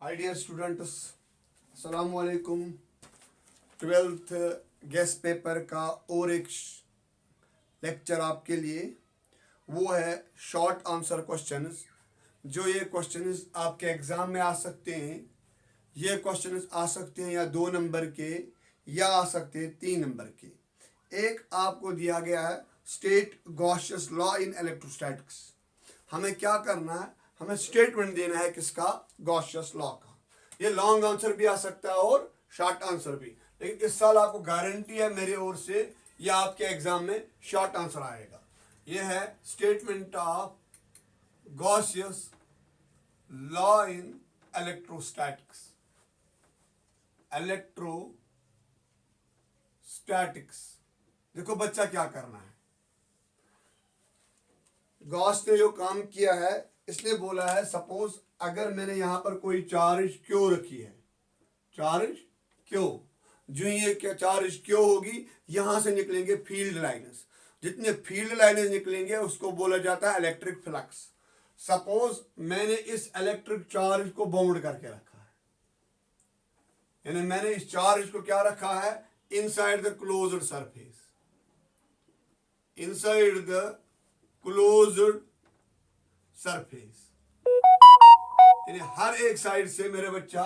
Hi dear students, अस्सलाम वालेकुम। 12th guest paper का और एक लेक्चर आपके लिए, वो है शॉर्ट आंसर क्वेश्चंस। जो ये क्वेश्चंस आपके एग्ज़ाम में आ सकते हैं। ये क्वेश्चंस आ सकते हैं या 2 नंबर के या आ सकते हैं 3 नंबर के। एक आपको दिया गया है स्टेट गॉसियस लॉ इन इलेक्ट्रोस्टैटिक्स। हमें क्या करना है, हमें स्टेटमेंट देना है किसका, गॉसियस लॉ का। ये लॉन्ग आंसर भी आ सकता है और शॉर्ट आंसर भी, लेकिन इस साल आपको गारंटी है मेरे ओर से ये आपके एग्जाम में शॉर्ट आंसर आएगा। ये है statement of Gauss's law in electrostatics. Electrostatics देखो बच्चा क्या करना है। गॉस ने जो काम किया है, इसने बोला है सपोज अगर मैंने यहां पर कोई चार्ज क्यू रखी है, चार्ज क्यू, जो ये क्या चार्ज क्यू होगी, यहां से निकलेंगे फील्ड लाइन्स। जितने फील्ड लाइन्स निकलेंगे उसको बोला जाता है इलेक्ट्रिक फ्लक्स। सपोज मैंने इस इलेक्ट्रिक चार्ज को बाउंड करके रखा है, यानी मैंने इस चार्ज को क्या रखा है, inside the closed surface, inside the closed surface, यानी हर एक साइड से मेरे बच्चा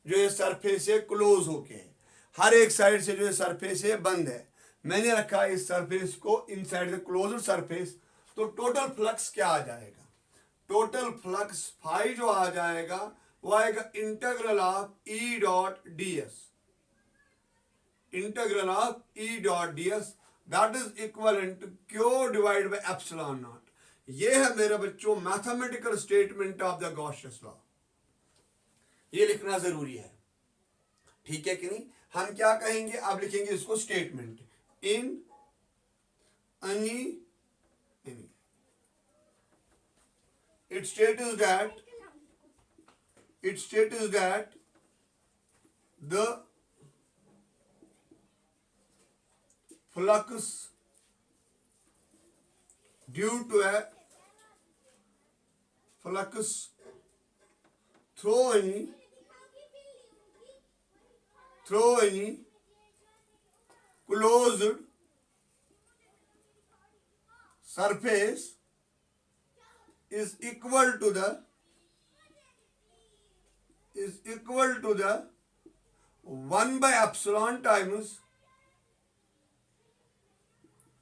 जो ये सरफेस है क्लोज होके है, हर एक साइड से जो ये सरफेस है बंद है। मैंने रखा है इस सरफेस को इनसाइड द क्लोज्ड सरफेस। तो टोटल फ्लक्स क्या आ जाएगा, टोटल फ्लक्स फाई जो आ जाएगा वो आएगा integral of E dot D S, integral of E dot D S that is equivalent to Q divide by epsilon naught. ये है मेरे बच्चों mathematical statement of the Gauss's law. ये लिखना जरूरी है, ठीक है कि नहीं। हम क्या कहेंगे, आप लिखेंगे इसको statement in any it states that the flux due to a flux through any closed surface is equal to the 1 by epsilon times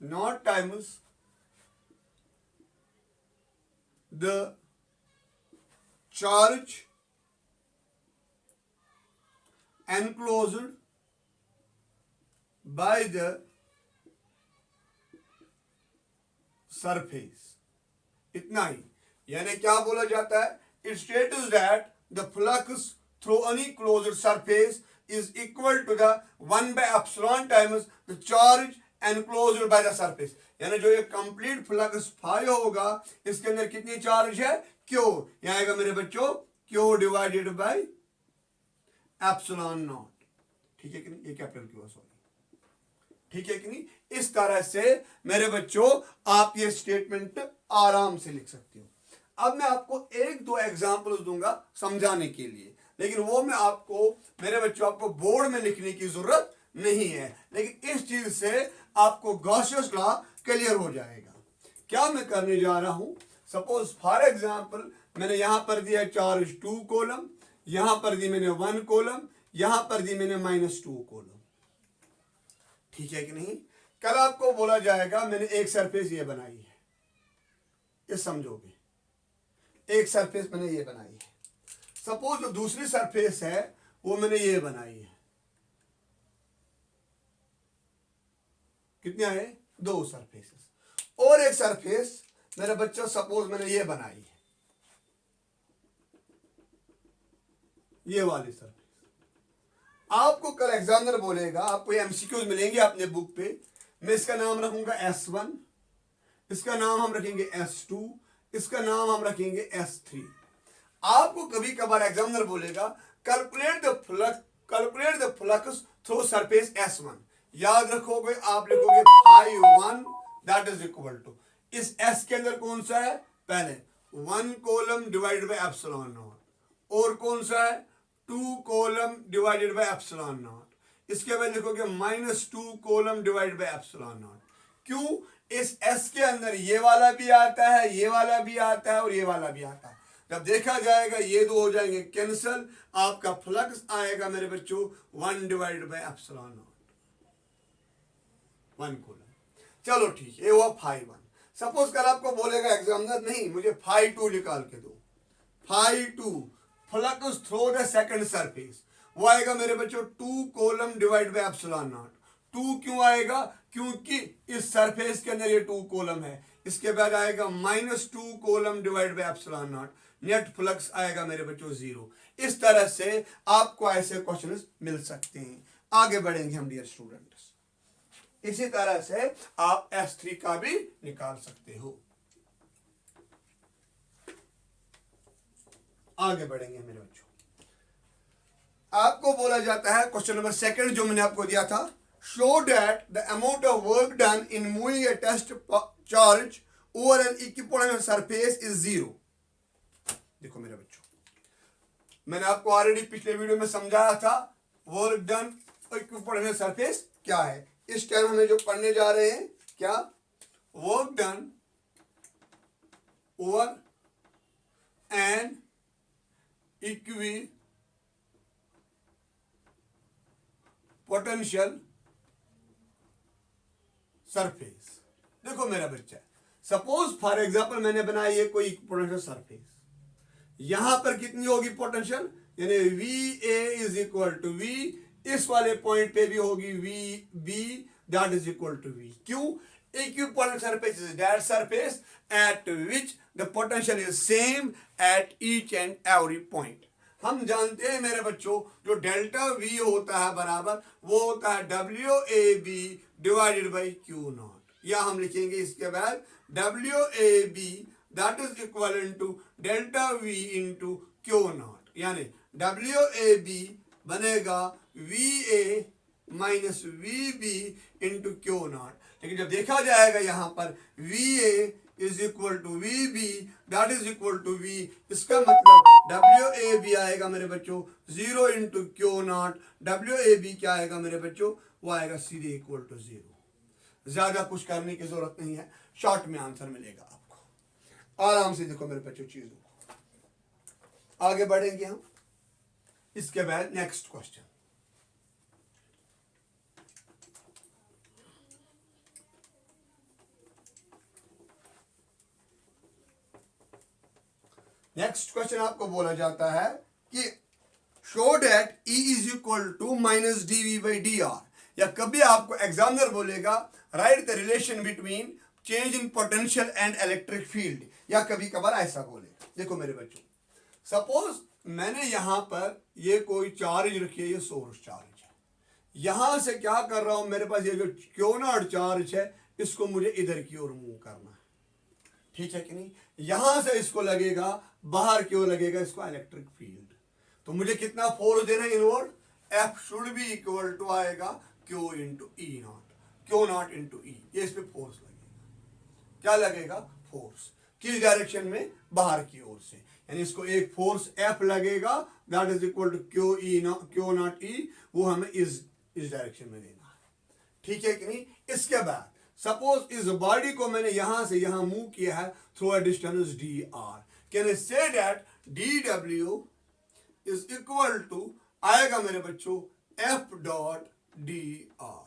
not times the charge enclosed by the surface। इतना ही, यानी क्या बोला जाता है, it states that the flux through any closed surface is equal to the 1 by epsilon times the charge enclosed by the surface। यानी जो ये complete flux phi होगा, इसके अंदर कितनी चार्ज है, क्यू। यहाँ आएगा मेरे बच्चों Q divided by epsilon not, ठीक है कि नहीं, ये कैपिटल क्यू, सॉरी, ठीक है कि नहीं। इस तरह से मेरे बच्चों आप ये स्टेटमेंट आराम से लिख सकते हो। अब मैं आपको 1-2 एग्जांपल्स दूंगा समझाने के लिए, लेकिन वो मैं आपको मेरे बच्चों आपको बोर्ड में लिखने की जरूरत नहीं है, लेकिन इस चीज से आपको गॉसियस लॉ क्लियर हो जाएगा। क्या मैं करने जा रहा हूं, सपोज फॉर एग्जांपल मैंने यहां पर दिया चार्ज 2 कॉलम, यहां पर दी मैंने 1 कॉलम, यहां पर दी मैंने -2 कॉलम, ठीक है कि नहीं। कल आपको बोला जाएगा मैंने एक सरफेस ये बनाई है, ये समझोगे, एक सरफेस मैंने ये बनाई है। सपोज जो दूसरी सरफेस है वो मैंने ये बनाई है, कितने आए, 2 सरफेसेस। और एक सरफेस मेरा बच्चा सपोज मैंने ये बनाई है, ये वाली सरफेस। आपको कल एग्जामिनर बोलेगा, आपको एमसीक्यूज मिलेंगे अपने बुक पे, मैं इसका नाम रखूंगा S1, इसका नाम हम रखेंगे S2, इसका नाम हम रखेंगे S3। आपको कभी कभार एग्जामिनर बोलेगा calculate the flux through surface S1। याद रखोगे, आप लिखोगे 5 दैट इज इक्वल टू, इस S के अंदर कौन सा है, पहले 1 coulomb divided by epsilon naught, और कौन सा है 2 coulomb divided by epsilon naught. इसके बाद लिखोगे -2 coulomb divided by epsilon naught. क्यों? इस S के अंदर ये वाला भी आता है, ये वाला भी आता है और ये वाला भी आता है। जब देखा जाएगा ये दो हो जाएंगे कैंसिल, आपका फ्लक्स आएगा मेरे बच्चों 1 divided by epsilon naught, 1 coulomb. चलो ठीक है, ये हुआ फाई 1। सपोज कर आपको बोलेगा एग्जामिनर नहीं मुझे फाई 2 निकाल के दो। Phi 2 flux through the second surface, वो आएगा मेरे बच्चों 2 coulomb divide by epsilon naught. 2 क्यों आएगा? क्योंकि इस सरफेस के अंदर ये 2 कोलम है। इसके बाद आएगा -2 coulomb divide by epsilon naught. Net flux आएगा मेरे बच्चों 0। इस तरह से आपको ऐसे क्वेश्चंस मिल सकते हैं। आगे बढ़ेंगे हम डियर स्टूडेंट्स। इसी तरह से आप S3 का भी निकाल सकते हो। आगे बढ़ेंगे मेरे बच्चों। आपको बोला जाता है क्वेश्चन नंबर 2 जो मैंने आपको दिया था, show that the amount of work done in moving a test charge over an equipotential surface is 0। देखो मेरे बच्चों, मैंने आपको ऑलरेडी पिछले वीडियो में समझाया था वर्क डन इक्विपोटेंशियल सरफेस क्या है। इस टाइम हमें जो पढ़ने जा रहे हैं क्या, work done over an equipotential surface. देखो मेरा बच्चा, सपोज फॉर एग्जांपल मैंने बनाया ये कोई इक्विपोटेंशियल सरफेस, यहां पर कितनी होगी पोटेंशियल, यानी VA is equal to V, इस वाले पॉइंट पे भी होगी VB that is equal to V। क्यों? Equipotential surface is that surface at which the potential is same at each and every point. हम जानते हैं मेरे बच्चों जो डेल्टा V होता है बराबर वो होता है WAB divided by Q naught, या हम लिखेंगे इसके बाद WAB that is equal to delta V into Q naught, यानी WAB बनेगा VA minus VB into Q naught. लेकिन जब देखा जाएगा यहां पर VA is equal to VB that is equal to V, इसका मतलब WAB आएगा मेरे बच्चों 0 इंटू Q नॉट। WAB क्या आएगा मेरे बच्चों, वो आएगा सीधे इक्वल टू 0। ज्यादा कुछ करने की जरूरत नहीं है, शॉर्ट में आंसर मिलेगा आपको। आराम से देखो मेरे बच्चों चीजों को। आगे बढ़ेंगे हम। इसके बाद नेक्स्ट क्वेश्चन, नेक्स्ट क्वेश्चन आपको बोला जाता है कि show that E is equal to minus dV by dr, या कभी आपको एग्जामिनर बोलेगा write the relation between change in potential and electric field, या कभी कभार ऐसा बोलेगा। देखो मेरे बच्चों, सपोज मैंने यहां पर ये कोई चार्ज रखी है, ये सोर्स चार्ज है, यहां से क्या कर रहा हूं, मेरे पास ये जो Q नॉट चार्ज है इसको मुझे इधर की ओर मूव करना है, ठीक है कि नहीं। यहां से इसको लगेगा, बाहर की ओर लगेगा इसको इलेक्ट्रिक फील्ड, तो मुझे कितना फोर्स देना है inward, F should be equal to आएगा Q into E naught, Q naught into E, ये इस पे फोर्स लगेगा। क्या लगेगा? फोर्स। किस डायरेक्शन में? बाहर की ओर से, यानी इसको एक फोर्स F लगेगा that is equal to Q naught E, वो हमें इस डायरेक्शन में देना है, ठीक है कि नहीं। इसके बाद सपोज इस बॉडी को मैंने यहां से यहां मूव किया है through a distance dr, can I say that dw is equal to आएगा मेरे बच्चों F डॉट dr,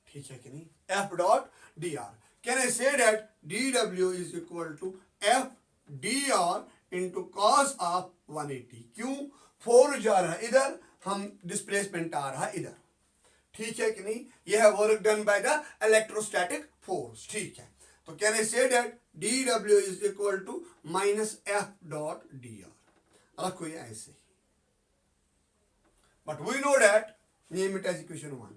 ठीक है कि नहीं, F dot dr। Can I say that dw is equal to F dr into cos of 180। क्यों? Force जा रहा है इधर, हम डिस्प्लेसमेंट आ रहा है इधर, ठीक है कि नहीं। यह है work done by the electrostatic force, ठीक है। तो can I say that dw is equal to minus F dot dr। रखो ये ऐसे ही, but we know that, name it as equation 1,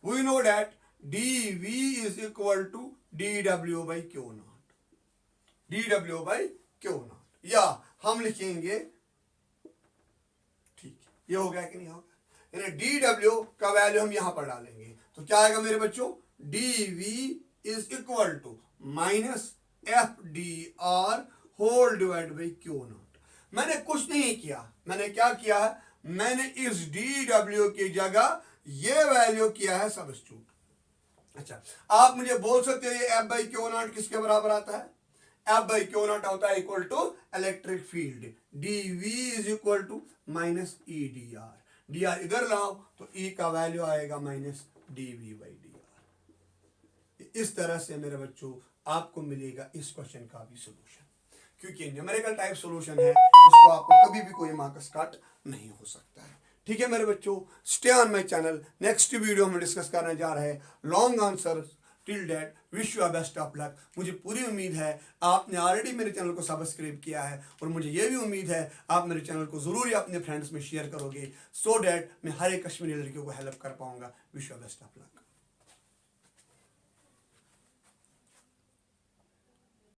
we know that dv is equal to dw by Q naught, dw by Q naught, या हम लिखेंगे, ठीक है, ये हो गया कि नहीं होगा, यानी dw का वैल्यू हम यहां पर डालेंगे तो क्या आएगा मेरे बच्चों, dv is equal to minus F dr whole divide by Q naught. मैंने कुछ नहीं किया, मैंने क्या किया है, मैंने इस dw की जगह ये वैल्यू किया है सब्स्टिट्यूट। अच्छा, आप मुझे बोल सकते हो ये F बाई क्यू नॉट किसके बराबर आता है? F बाई क्यू नॉट होता है equal to electric field, dv is equal to minus E D R. D R इधर लाओ तो E का वैल्यू आएगा minus dv by D R. इस तरह से मेरे बच्चों आपको मिलेगा इस क्वेश्चन का भी सोल्यूशन, क्योंकि न्यूमेरिकल टाइप सोल्यूशन है, इसको आपको कभी भी कोई मार्क्स काट नहीं हो सकता है। ठीक है मेरे बच्चों, stay on my channel. Next video में डिस्कस करने जा रहे हैं long answer. Till date wish you best of luck. मुझे पूरी उम्मीद है आपने ऑलरेडी मेरे चैनल को सब्सक्राइब किया है, और मुझे ये भी उम्मीद है आप मेरे चैनल को ज़रूर अपने फ्रेंड्स में शेयर करोगे, सो डैट मैं हर एक कश्मीरी लड़कियों को हेल्प कर पाऊंगा। Wish you best of luck.